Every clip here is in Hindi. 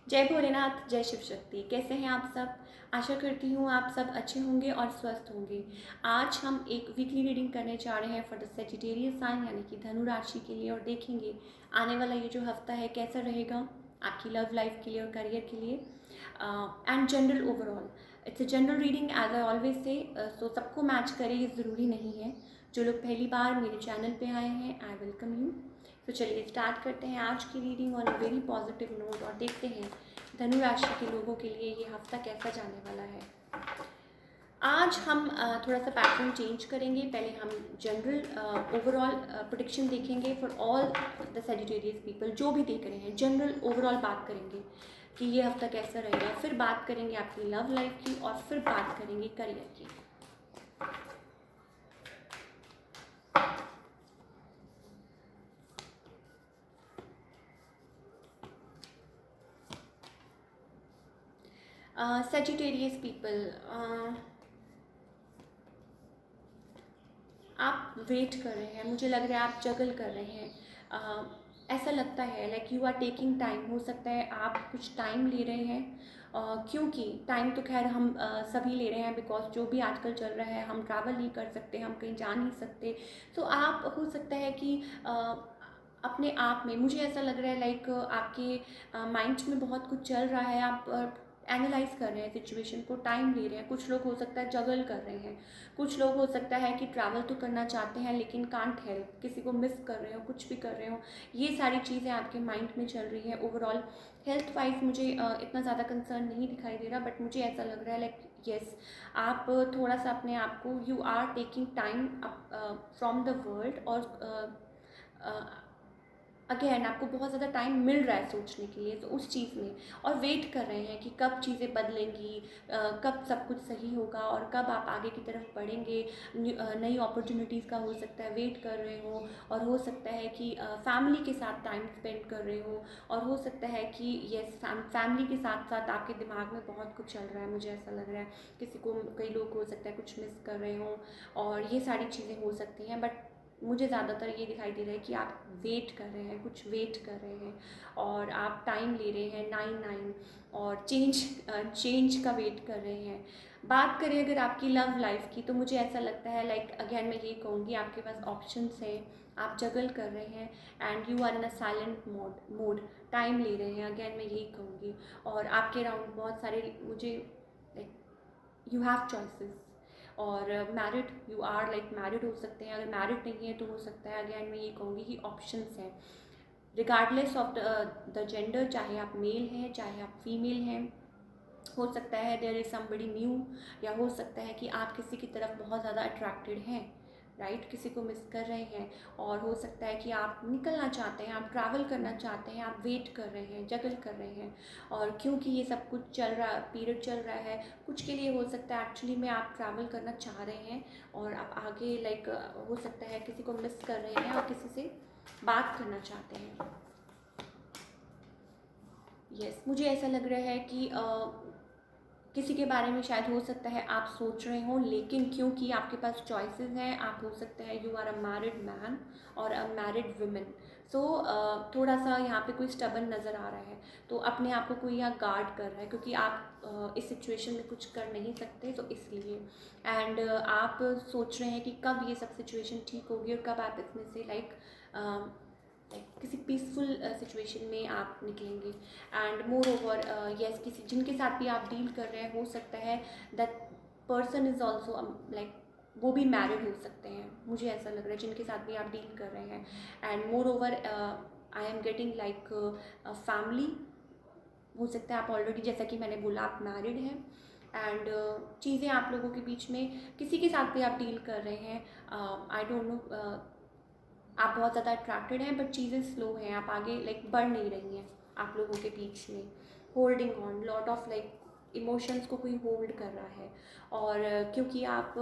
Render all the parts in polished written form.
जय भोलेनाथ, जय शिव शक्ति। कैसे हैं आप सब? आशा करती हूँ आप सब अच्छे होंगे और स्वस्थ होंगे। आज हम एक वीकली रीडिंग करने जा रहे हैं फॉर द सेजिटेरियस साइन यानी कि धनु राशि के लिए, और देखेंगे आने वाला ये जो हफ्ता है कैसा रहेगा आपकी लव लाइफ के लिए और करियर के लिए and general overall. It's a general reading as I always say, so सबको मैच करे ये ज़रूरी नहीं है। जो लोग पहली बार मेरे चैनल पे आए हैं, आई वेलकम यू। तो चलिए स्टार्ट करते हैं आज की reading on a very positive note और देखते हैं धनु राशि के लोगों के लिए ये हफ्ता कैसा जाने वाला है। आज हम थोड़ा सा पैटर्न चेंज करेंगे। पहले हम जनरल ओवरऑल प्रेडिक्शन देखेंगे for all the Sagittarius people जो भी देख रहे हैं। जनरल ओवरऑल बात करेंगे कि ये हफ्ता कैसा रहेगा, फिर बात करेंगे आपकी लव लाइफ की और फिर बात करेंगे करियर की। सेजिटेरियस पीपल, आप वेट कर रहे हैं, मुझे लग रहा है आप जगल कर रहे हैं। ऐसा लगता है like you are taking time. हो सकता है आप कुछ टाइम ले रहे हैं, क्योंकि टाइम तो खैर हम सभी ले रहे हैं, बिकॉज जो भी आजकल चल रहा है, हम ट्रैवल नहीं कर सकते, हम कहीं जा नहीं सकते। तो आप हो सकता है कि अपने आप में, मुझे ऐसा लग रहा है लाइक आपके माइंड में बहुत कुछ चल रहा है, आप एनालाइज कर रहे हैं सिचुएशन को, टाइम ले रहे हैं। कुछ लोग हो सकता है जगल कर रहे हैं, कुछ लोग हो सकता है कि ट्रैवल तो करना चाहते हैं लेकिन कांट हेल्प, किसी को मिस कर रहे हो, कुछ भी कर रहे हो। ये सारी चीज़ें आपके माइंड में चल रही है। ओवरऑल हेल्थ वाइज मुझे इतना ज़्यादा कंसर्न नहीं दिखाई दे रहा, बट मुझे ऐसा लग रहा है लाइक यस, आप थोड़ा सा अपने आप को, you are taking time from the world, और अगेन आपको बहुत ज़्यादा टाइम मिल रहा है सोचने के लिए, तो उस चीज़ में और वेट कर रहे हैं कि कब चीज़ें बदलेंगी, कब सब कुछ सही होगा और कब आप आगे की तरफ बढ़ेंगे। नई अपॉर्चुनिटीज़ का हो सकता है वेट कर रहे हो, और हो सकता है कि फैमिली के साथ टाइम स्पेंड कर रहे हो, और हो सकता है कि यस फैमिली के साथ साथ आपके दिमाग में बहुत कुछ चल रहा है। मुझे ऐसा लग रहा है किसी को, कई लोग हो सकता है कुछ मिस कर रहे हो, और ये सारी चीज़ें हो सकती हैं। बट मुझे ज़्यादातर ये दिखाई दे रहा है कि आप वेट कर रहे हैं, कुछ वेट कर रहे हैं, और आप टाइम ले रहे हैं 9-9, और चेंज का वेट कर रहे हैं। बात करें अगर आपकी लव लाइफ की, तो मुझे ऐसा लगता है लाइक अगेन मैं ये कहूँगी आपके पास ऑप्शंस हैं, आप जगल कर रहे हैं and you are in a silent mode, time ले रहे हैं, अगेन मैं यही कहूँगी। और आपके अराउंड बहुत सारे, मुझे लाइक यू हैव चॉइसेस, और married, you are like married हो सकते हैं। अगर मैरिड नहीं है तो हो सकता है, अगेन मैं ये कहूँगी कि ऑप्शंस हैं रिगार्डलेस ऑफ द जेंडर, चाहे आप मेल हैं चाहे आप फीमेल हैं। हो सकता है देयर इज़ समबडी न्यू, या हो सकता है कि आप किसी की तरफ बहुत ज़्यादा अट्रैक्टेड हैं, राइट, किसी को मिस कर रहे हैं। और हो सकता है कि आप निकलना चाहते हैं, आप ट्रैवल करना चाहते हैं, आप वेट कर रहे हैं, जगल कर रहे हैं। और क्योंकि ये सब कुछ चल रहा, पीरियड चल रहा है, कुछ के लिए हो सकता है एक्चुअली में आप ट्रैवल करना चाह रहे हैं, और आप आगे लाइक हो सकता है किसी को मिस कर रहे हैं और किसी से बात करना चाहते हैं। यस, मुझे ऐसा लग रहा है कि किसी के बारे में शायद हो सकता है आप सोच रहे हो, लेकिन क्योंकि आपके पास चॉइसेस हैं, आप हो सकता है you are a married man और अ मैरिड वुमेन। सो थोड़ा सा यहाँ पे कोई स्टबन नज़र आ रहा है, तो अपने आप को कोई यहाँ गार्ड कर रहा है, क्योंकि आप इस सिचुएशन में कुछ कर नहीं सकते, तो इसलिए। एंड आप सोच रहे हैं कि कब ये सब सिचुएशन ठीक होगी और कब आप इसमें से लाइक किसी पीसफुल सिचुएशन में आप निकलेंगे। एंड मोर ओवर यस, किसी जिनके साथ भी आप डील कर रहे हैं, हो सकता है that person is also like वो भी मैरिड हो सकते हैं, मुझे ऐसा लग रहा है, जिनके साथ भी आप डील कर रहे हैं। And more over I am getting like family, हो सकता है आप ऑलरेडी, जैसा कि मैंने बोला, आप मैरिड हैं। एंड चीज़ें आप लोगों के बीच में, किसी के साथ भी आप डील कर रहे हैं, आई डोंट नो, आप बहुत ज़्यादा अट्रैक्टेड हैं बट चीज़ें स्लो हैं, आप आगे लाइक बढ़ नहीं रही हैं। आप लोगों के बीच में holding on lot of like emotions को कोई होल्ड कर रहा है, और क्योंकि आप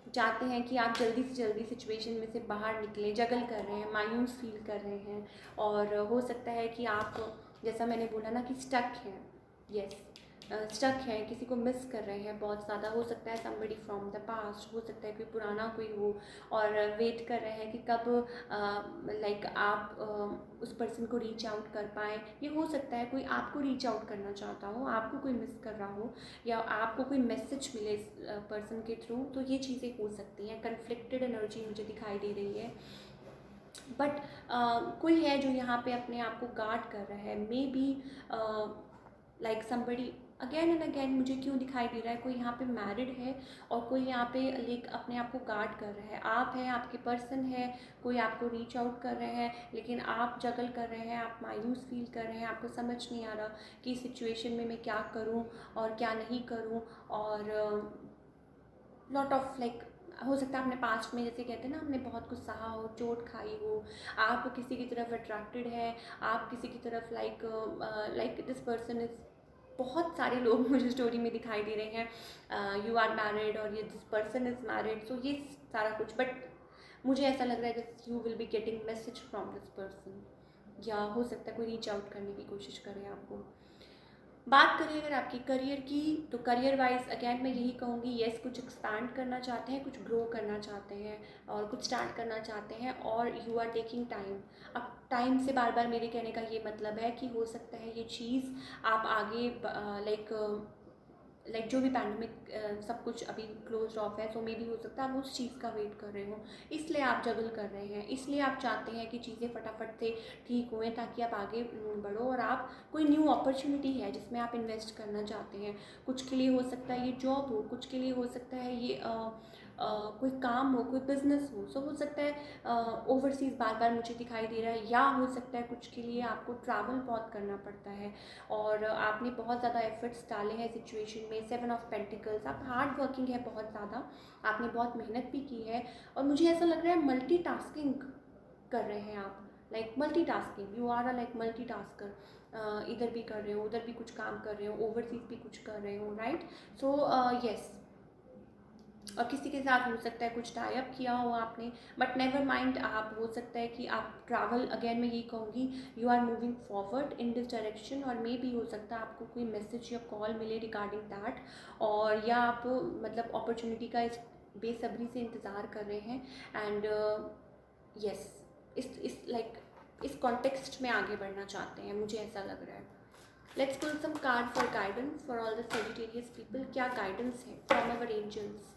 चाहते हैं कि आप जल्दी से जल्दी सिचुएशन में से बाहर निकलें, जगल कर रहे हैं, मायूस फील कर रहे हैं। और हो सकता है कि आप, जैसा मैंने बोला ना कि स्टक हैं, यस, स्टक हैं, किसी को मिस कर रहे हैं बहुत ज़्यादा, हो सकता है somebody फ्रॉम द पास्ट, हो सकता है कोई पुराना कोई हो और वेट कर रहे हैं कि कब लाइक आप उस पर्सन को रीच आउट कर पाएँ। ये हो सकता है कोई आपको रीच आउट करना चाहता हो, आपको कोई मिस कर रहा हो या आपको कोई मैसेज मिले इस पर्सन के थ्रू, तो ये चीज़ें हो सकती हैं। कन्फ्लिक्टेड एनर्जी मुझे दिखाई दे रही है, बट कोई है जो यहाँ पे अपने आप को गार्ड कर रहा है। May be like somebody again and again, मुझे क्यों दिखाई दे रहा है कोई यहाँ पे मैरिड है और कोई यहाँ पे लाइक अपने आप को गार्ड कर रहा है। आप हैं, आपके पर्सन है, कोई आपको रीच आउट कर रहे हैं, लेकिन आप जगल कर रहे हैं, आप मायूस फील कर रहे हैं, आपको समझ नहीं आ रहा कि इस सिचुएशन में मैं क्या करूँ और क्या नहीं करूँ। और लॉट ऑफ लाइक हो सकता है आपने पास्ट में, जैसे कहते हैं ना, हमने बहुत कुछ सहा हो, चोट खाई हो, आप किसी की तरफ अट्रैक्टेड है, आप किसी की तरफ लाइक दिस पर्सन इज, बहुत सारे लोग मुझे स्टोरी में दिखाई दे रहे हैं, यू आर मैरिड और ये दिस पर्सन इज़ मैरिड, सो ये सारा कुछ। बट मुझे ऐसा लग रहा है कि you will be getting message from this person, या हो सकता है कोई रीच आउट करने की कोशिश करे आपको। बात करें अगर आपकी करियर की, तो करियर वाइज अगैन मैं यही कहूँगी, येस कुछ एक्सपैंड करना चाहते हैं, कुछ ग्रो करना चाहते हैं और कुछ स्टार्ट करना चाहते हैं, और यू आर टेकिंग टाइम। अब टाइम से बार बार मेरे कहने का ये मतलब है कि हो सकता है ये चीज़ आप आगे लाइक जो भी पैंडमिक सब कुछ अभी क्लोज ऑफ है, सो मे भी हो सकता है आप उस चीज़ का वेट कर रहे हो, इसलिए आप जगल कर रहे हैं, इसलिए आप चाहते हैं कि चीज़ें फटाफट से ठीक हुए ताकि आप आगे बढ़ो और आप कोई न्यू अपॉर्चुनिटी है जिसमें आप इन्वेस्ट करना चाहते हैं। कुछ के लिए हो सकता है ये जॉब हो, कुछ के लिए हो सकता है ये कोई काम हो, कोई बिजनेस हो, सो हो सकता है ओवरसीज़ बार बार मुझे दिखाई दे रहा है, या हो सकता है कुछ के लिए आपको ट्रैवल बहुत करना पड़ता है और आपने बहुत ज़्यादा एफर्ट्स डाले हैं सिचुएशन में। 7 ऑफ पेंटिकल्स, आप हार्ड वर्किंग है बहुत ज़्यादा, आपने बहुत मेहनत भी की है, और मुझे ऐसा लग रहा है मल्टीटास्किंग कर रहे हैं आप, like multitasking, you are a like multitasker, इधर भी कर रहे हो, उधर भी कुछ काम कर रहे हो, ओवरसीज़ भी कुछ कर रहे हो, राइट। सो येस, और किसी के साथ हो सकता है कुछ टाई अप किया हो आपने, बट नेवर माइंड, आप हो सकता है कि आप ट्रैवल, अगेन मैं यही कहूँगी, you are moving forward in this direction, और मे भी हो सकता है आपको कोई मैसेज या कॉल मिले रिगार्डिंग दैट, और या आप मतलब अपॉर्चुनिटी का इस बेसब्री से इंतज़ार कर रहे हैं, एंड यस इस लाइक इस कॉन्टेक्स्ट में आगे बढ़ना चाहते हैं, मुझे ऐसा लग रहा है। Let's pull some card for guidance for all the Sagittarius people. क्या गाइडेंस है from our angels?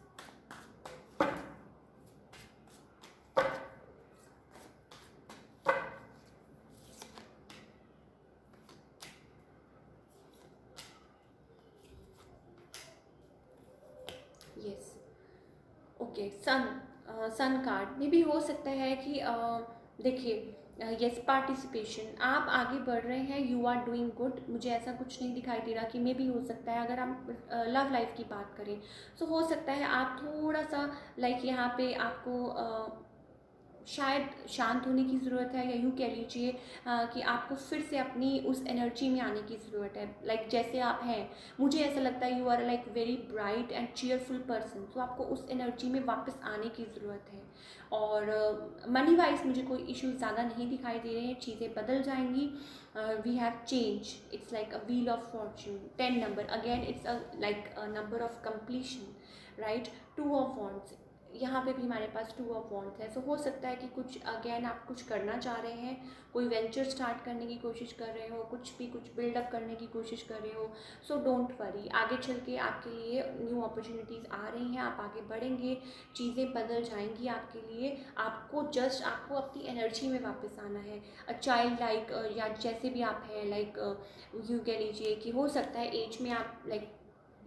Yes, okay, sun card में भी हो सकता है कि देखिए यस पार्टिसिपेशन, आप आगे बढ़ रहे हैं, यू आर डूइंग गुड, मुझे ऐसा कुछ नहीं दिखाई दे रहा कि मे भी हो सकता है, अगर हम लव लाइफ की बात करें, सो हो सकता है आप थोड़ा सा लाइक यहाँ पे आपको शायद शांत होने की ज़रूरत है, या यूँ कह लीजिए कि आपको फिर से अपनी उस एनर्जी में आने की ज़रूरत है, लाइक जैसे आप हैं, मुझे ऐसा लगता है you are like very bright and cheerful person, तो आपको उस एनर्जी में वापस आने की ज़रूरत है। और मनी वाइज मुझे कोई इश्यूज ज़्यादा नहीं दिखाई दे रहे हैं, चीज़ें बदल जाएंगी। We have change, it's like a wheel of fortune, 10 number, again it's like a number of completion, right. 2 of wands, यहाँ पे भी हमारे पास 2 ऑफ वॉन्ड्स है, सो हो सकता है कि कुछ अगेन आप कुछ करना चाह रहे हैं, कोई वेंचर स्टार्ट करने की कोशिश कर रहे हो, कुछ बिल्डअप करने की कोशिश कर रहे हो, सो डोंट वरी, आगे चल के आपके लिए न्यू अपॉर्चुनिटीज़ आ रही हैं, आप आगे बढ़ेंगे, चीज़ें बदल जाएंगी आपके लिए, आपको अपनी एनर्जी में वापस आना है। अ चाइल्ड लाइक, या जैसे भी आप हैं, लाइक यूँ कह लीजिए कि हो सकता है एज में आप like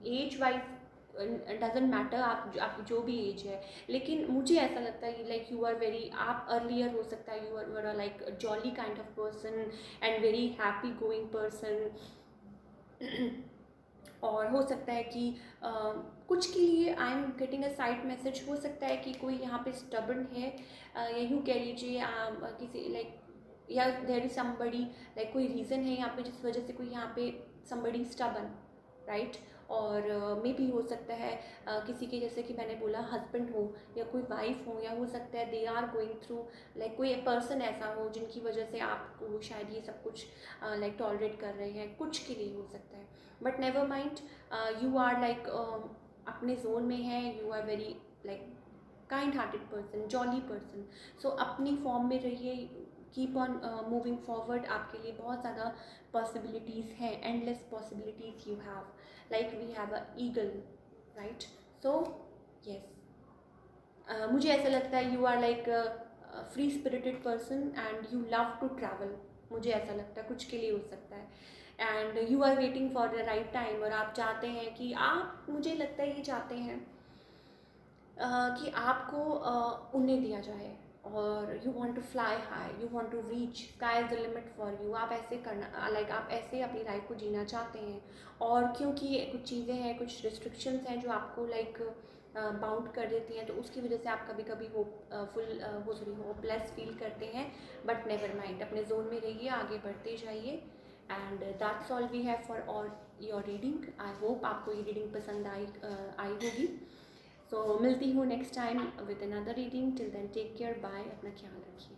age wise doesn't matter, आप जो भी एज है, लेकिन मुझे ऐसा लगता है लाइक यू आर वेरी, आप अर्लियर हो सकता है, you are like jolly kind of person and very happy going person. और हो सकता है कि कुछ के लिए I am getting a side message, हो सकता है कि कोई यहाँ पे स्टबर्न है, या यूँ कह लीजिए किसी लाइक, या देयर इज समबडी, लाइक कोई रीज़न है यहाँ पे जिस वजह से कोई यहाँ पे समबडी स्टबर्न, राइट। और मे भी हो सकता है किसी के, जैसे कि मैंने बोला, हस्बैंड हो या कोई वाइफ हो, या हो सकता है they are going through, like कोई पर्सन ऐसा हो जिनकी वजह से आपको शायद ये सब कुछ लाइक टॉलरेट कर रहे हैं, कुछ के लिए हो सकता है। But never mind, you are like अपने जोन में है, you are very like kind hearted person, jolly person. So अपनी फॉर्म में रहिए, कीप ऑन मूविंग फॉरवर्ड। आपके लिए बहुत ज़्यादा पॉसिबिलिटीज़ हैं, endless possibilities you have, like we have a eagle, right. So yes, मुझे ऐसा लगता है you are like free spirited person and you love to travel. मुझे ऐसा लगता है कुछ के लिए हो सकता है, and you are waiting for the right time. और आप चाहते हैं कि आप, मुझे लगता है ये चाहते हैं कि आपको उड़ने दिया जाए, और you want to fly high, you want to reach, sky is the limit for you. आप ऐसे करना, लाइक आप ऐसे अपनी लाइफ को जीना चाहते हैं। और क्योंकि कुछ चीज़ें हैं, कुछ रिस्ट्रिक्शंस हैं जो आपको लाइक बाउंड कर देती हैं, तो उसकी वजह से आप कभी कभी होपलेस फील करते हैं। बट नेवर माइंड, अपने जोन में रहिए, आगे बढ़ते जाइए। And that's all we have for all your reading. I hope आपको ये रीडिंग पसंद आई होगी। सो मिलती हूँ next time with another reading. Till then take care, bye, अपना ख्याल रखिए।